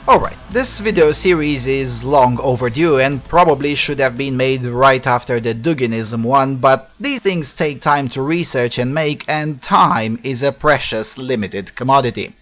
Alright, this video series is long overdue and probably should have been made right after the Duginism one, but these things take time to research and make, and time is a precious, limited commodity.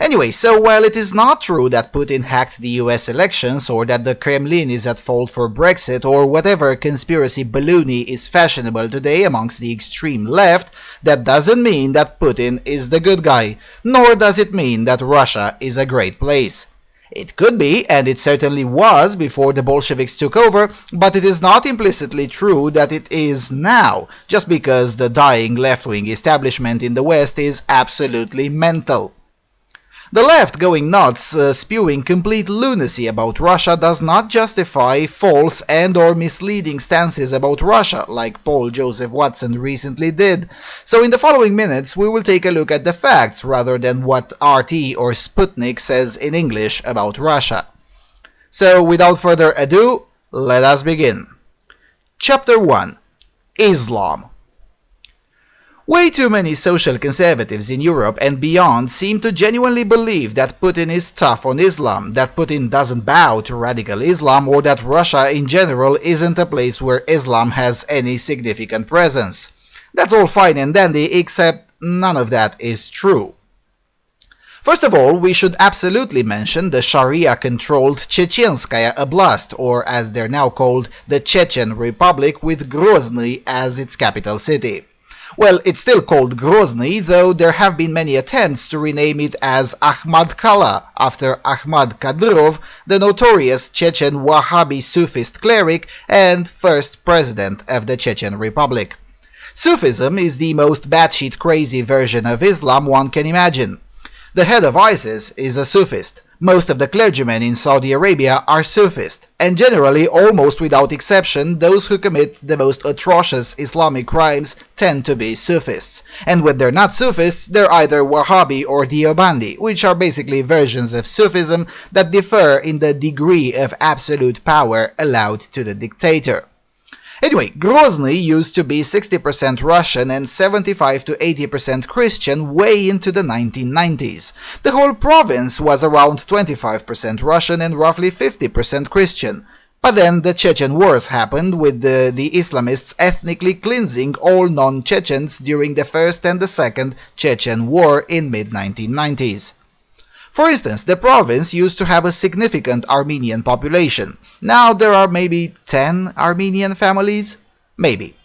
Anyway, so while it is not true that Putin hacked the US elections or that the Kremlin is at fault for Brexit or whatever conspiracy baloney is fashionable today amongst the extreme left, that doesn't mean that Putin is the good guy, nor does it mean that Russia is a great place. It could be, and it certainly was before the Bolsheviks took over, but it is not implicitly true that it is now, just because the dying left-wing establishment in the West is absolutely mental. The left going nuts, spewing complete lunacy about Russia does not justify false and/or misleading stances about Russia, like Paul Joseph Watson recently did. So in the following minutes, we will take a look at the facts rather than what RT or Sputnik says in English about Russia. So without further ado, let us begin. Chapter 1: Islam. Way too many social conservatives in Europe and beyond seem to genuinely believe that Putin is tough on Islam, that Putin doesn't bow to radical Islam, or that Russia in general isn't a place where Islam has any significant presence. That's all fine and dandy, except none of that is true. First of all, we should absolutely mention the Sharia-controlled Chechenskaya Oblast, or as they're now called, the Chechen Republic, with Grozny as its capital city. Well, it's still called Grozny, though there have been many attempts to rename it as Ahmad Kala, after Ahmad Kadyrov, the notorious Chechen Wahhabi Sufist cleric and first president of the Chechen Republic. Sufism is the most batshit crazy version of Islam one can imagine. The head of ISIS is a Sufist. Most of the clergymen in Saudi Arabia are Sufist, and generally, almost without exception, those who commit the most atrocious Islamic crimes tend to be Sufists. And when they're not Sufists, they're either Wahhabi or Deobandi, which are basically versions of Sufism that differ in the degree of absolute power allowed to the dictator. Anyway, Grozny used to be 60% Russian and 75 to 80% Christian way into the 1990s. The whole province was around 25% Russian and roughly 50% Christian. But then the Chechen Wars happened, with the Islamists ethnically cleansing all non-Chechens during the First and the Second Chechen War in mid-1990s. For instance, the province used to have a significant Armenian population. Now there are maybe 10 Armenian families? Maybe.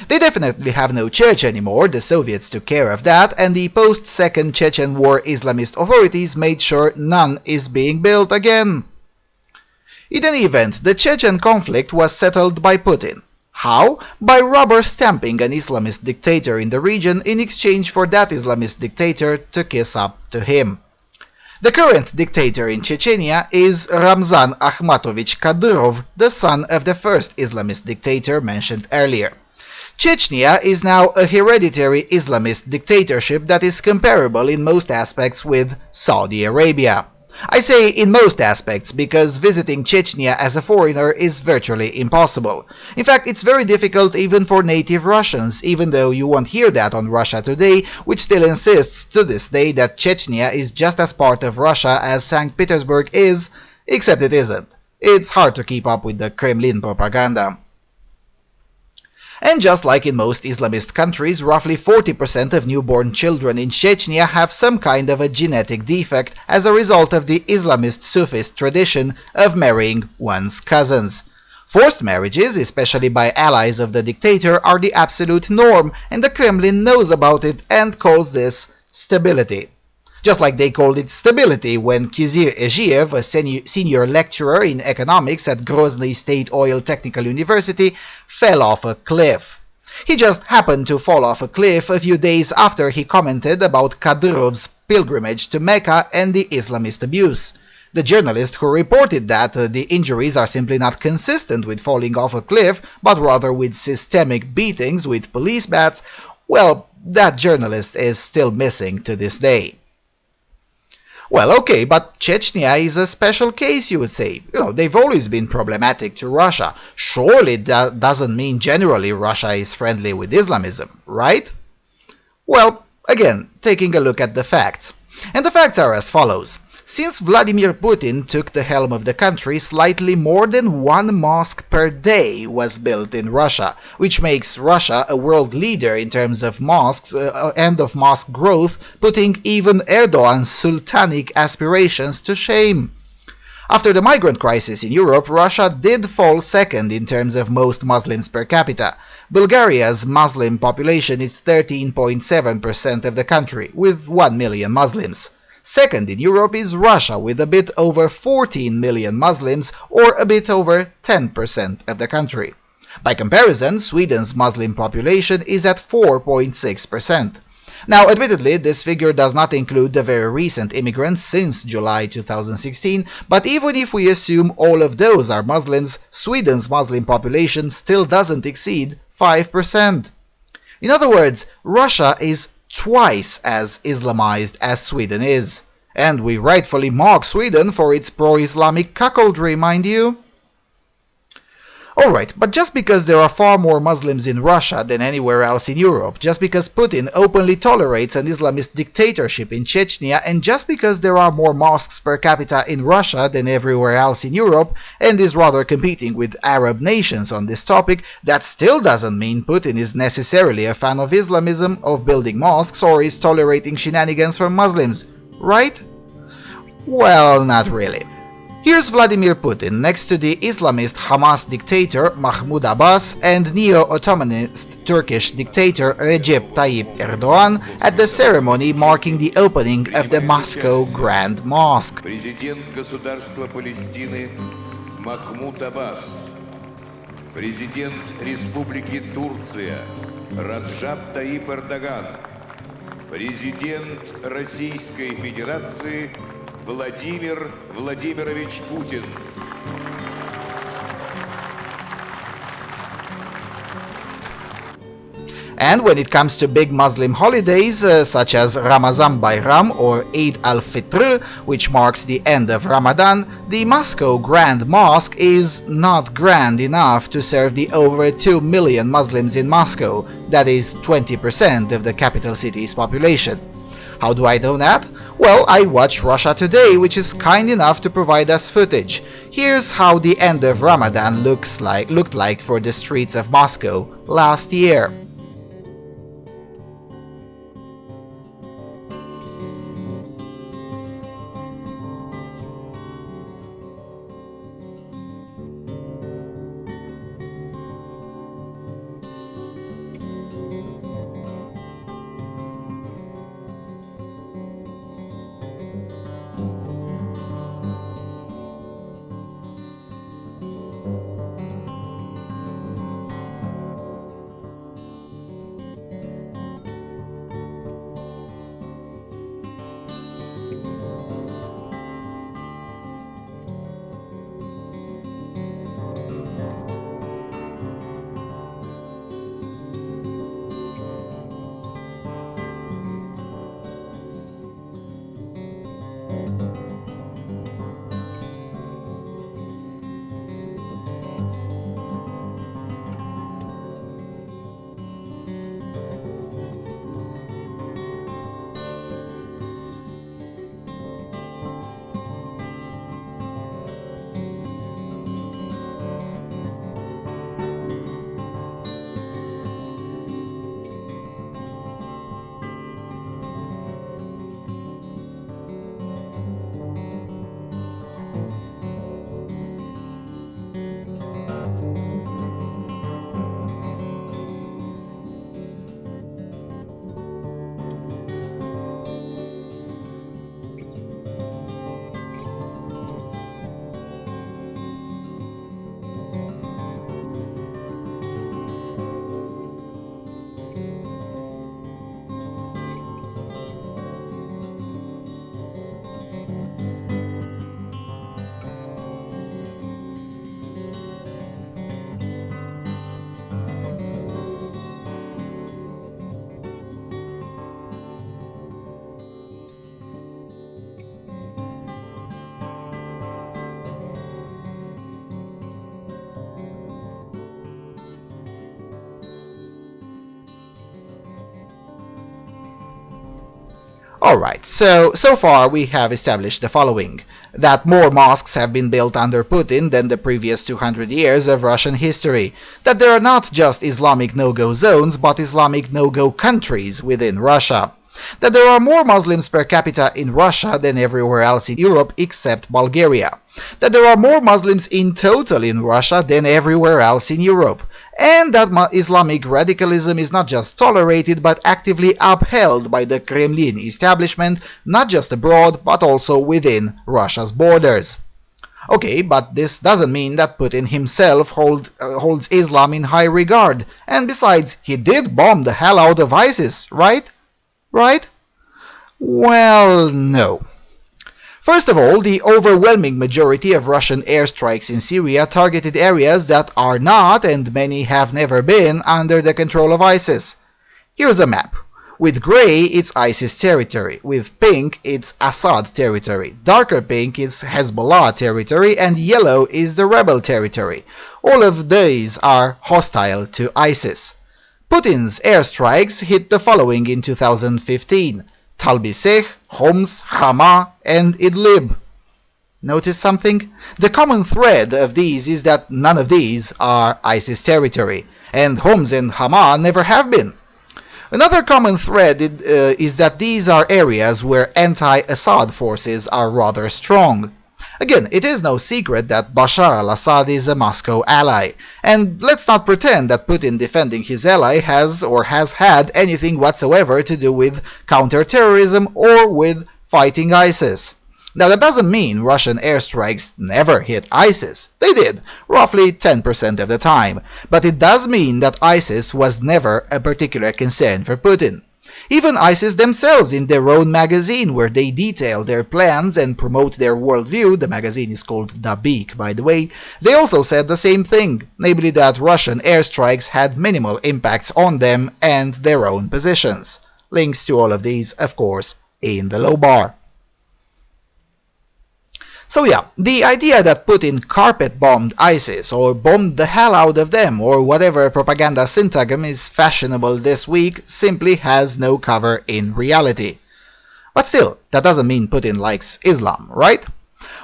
They definitely have no church anymore, the Soviets took care of that, and the post-Second Chechen War Islamist authorities made sure none is being built again. In any event, the Chechen conflict was settled by Putin. How? By rubber stamping an Islamist dictator in the region in exchange for that Islamist dictator to kiss up to him. The current dictator in Chechnya is Ramzan Akhmatovich Kadyrov, the son of the first Islamist dictator mentioned earlier. Chechnya is now a hereditary Islamist dictatorship that is comparable in most aspects with Saudi Arabia. I say in most aspects because visiting Chechnya as a foreigner is virtually impossible. In fact, it's very difficult even for native Russians, even though you won't hear that on Russia Today, which still insists to this day that Chechnya is just as part of Russia as St. Petersburg is, except it isn't. It's hard to keep up with the Kremlin propaganda. And just like in most Islamist countries, roughly 40% of newborn children in Chechnya have some kind of a genetic defect as a result of the Islamist Sufist tradition of marrying one's cousins. Forced marriages, especially by allies of the dictator, are the absolute norm, and the Kremlin knows about it and calls this stability. Just like they called it stability when Kizir Egiev, a senior lecturer in economics at Grozny State Oil Technical University, fell off a cliff. He just happened to fall off a cliff a few days after he commented about Kadyrov's pilgrimage to Mecca and the Islamist abuse. The journalist who reported that the injuries are simply not consistent with falling off a cliff, but rather with systemic beatings with police bats, well, that journalist is still missing to this day. Well, okay, but Chechnya is a special case, you would say. They've always been problematic to Russia. Surely that doesn't mean generally Russia is friendly with Islamism, right? Well, again, taking a look at the facts. And the facts are as follows. Since Vladimir Putin took the helm of the country, slightly more than one mosque per day was built in Russia, which makes Russia a world leader in terms of mosques and of mosque growth, putting even Erdogan's sultanic aspirations to shame. After the migrant crisis in Europe, Russia did fall second in terms of most Muslims per capita. Bulgaria's Muslim population is 13.7% of the country, with 1 million Muslims. Second in Europe is Russia, with a bit over 14 million Muslims, or a bit over 10% of the country. By comparison, Sweden's Muslim population is at 4.6%. Now, admittedly, this figure does not include the very recent immigrants since July 2016, but even if we assume all of those are Muslims, Sweden's Muslim population still doesn't exceed 5%. In other words, Russia is twice as Islamized as Sweden is. And we rightfully mock Sweden for its pro-Islamic cuckoldry, mind you. Alright, but just because there are far more Muslims in Russia than anywhere else in Europe, just because Putin openly tolerates an Islamist dictatorship in Chechnya, and just because there are more mosques per capita in Russia than everywhere else in Europe, and is rather competing with Arab nations on this topic, that still doesn't mean Putin is necessarily a fan of Islamism, of building mosques, or is tolerating shenanigans from Muslims, right? Well, not really. Here's Vladimir Putin next to the Islamist Hamas dictator Mahmoud Abbas and neo-Ottomanist Turkish dictator Recep Tayyip Erdogan at the ceremony marking the opening of the Moscow Grand Mosque. Президент Государства Палестины Махмуд Аббас, Президент Республики Турция Раджаб Таyyip Эрдоган, Президент Российской Федерации Владимир Владимирович Путин. And when it comes to big Muslim holidays such as Ramazan Bayram or Eid al-Fitr, which marks the end of Ramadan, the Moscow Grand Mosque is not grand enough to serve the over 2 million Muslims in Moscow, that is 20% of the capital city's population. How do I know that? Well, I watch Russia Today, which is kind enough to provide us footage. Here's how the end of Ramadan looked like for the streets of Moscow last year. Alright, so far we have established the following. That more mosques have been built under Putin than the previous 200 years of Russian history. That there are not just Islamic no-go zones, but Islamic no-go countries within Russia. That there are more Muslims per capita in Russia than everywhere else in Europe except Bulgaria. That there are more Muslims in total in Russia than everywhere else in Europe. And that Islamic radicalism is not just tolerated but actively upheld by the Kremlin establishment, not just abroad but also within Russia's borders. Okay, but this doesn't mean that Putin himself holds Islam in high regard. And besides, he did bomb the hell out of ISIS, right? Right? Well, no. First of all, the overwhelming majority of Russian airstrikes in Syria targeted areas that are not, and many have never been, under the control of ISIS. Here's a map. With gray, it's ISIS territory. With pink, it's Assad territory. Darker pink is Hezbollah territory, and yellow is the rebel territory. All of these are hostile to ISIS. Putin's airstrikes hit the following in 2015. Talbiseh, Homs, Hama, and Idlib. Notice something? The common thread of these is that none of these are ISIS territory, and Homs and Hama never have been. Another common thread is that these are areas where anti-Assad forces are rather strong. Again, it is no secret that Bashar al-Assad is a Moscow ally, and let's not pretend that Putin defending his ally has had anything whatsoever to do with counter-terrorism or with fighting ISIS. Now, that doesn't mean Russian airstrikes never hit ISIS. They did, roughly 10% of the time, but it does mean that ISIS was never a particular concern for Putin. Even ISIS themselves, in their own magazine where they detail their plans and promote their worldview, the magazine is called Dabik, by the way, they also said the same thing, namely that Russian airstrikes had minimal impacts on them and their own positions. Links to all of these, of course, in the low bar. So yeah, the idea that Putin carpet-bombed ISIS or bombed the hell out of them or whatever propaganda syntagm is fashionable this week simply has no cover in reality. But still, that doesn't mean Putin likes Islam, right?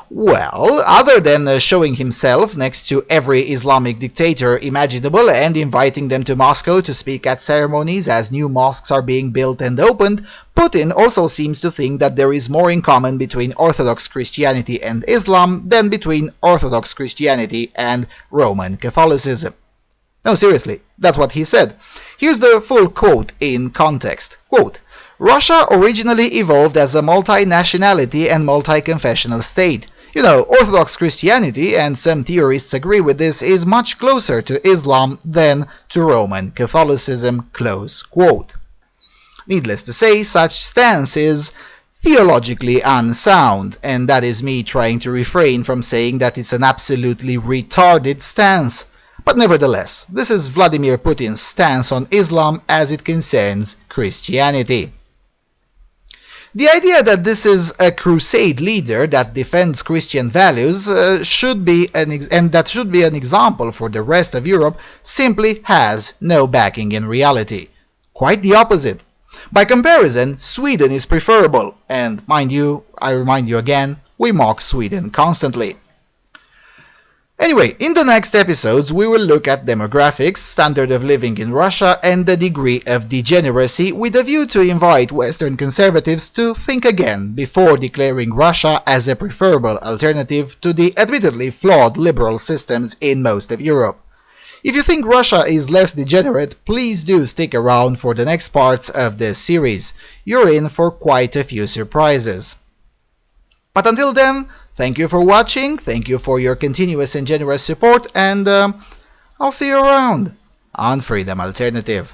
Well, other than showing himself next to every Islamic dictator imaginable and inviting them to Moscow to speak at ceremonies as new mosques are being built and opened, Putin also seems to think that there is more in common between Orthodox Christianity and Islam than between Orthodox Christianity and Roman Catholicism. No, seriously, that's what he said. Here's the full quote in context. Quote, Russia originally evolved as a multinationality and multi-confessional state. You know, Orthodox Christianity, and some theorists agree with this, is much closer to Islam than to Roman Catholicism, close quote. Needless to say, such stance is theologically unsound, and that is me trying to refrain from saying that it's an absolutely retarded stance. But nevertheless, this is Vladimir Putin's stance on Islam as it concerns Christianity. The idea that this is a crusade leader that defends Christian values should be an example for the rest of Europe simply has no backing in reality. Quite the opposite. By comparison, Sweden is preferable, and mind you, I remind you again, we mock Sweden constantly. Anyway, in the next episodes we will look at demographics, standard of living in Russia, and the degree of degeneracy with a view to invite Western conservatives to think again before declaring Russia as a preferable alternative to the admittedly flawed liberal systems in most of Europe. If you think Russia is less degenerate, please do stick around for the next parts of this series. You're in for quite a few surprises. But until then, thank you for watching, thank you for your continuous and generous support, and I'll see you around on Freedom Alternative.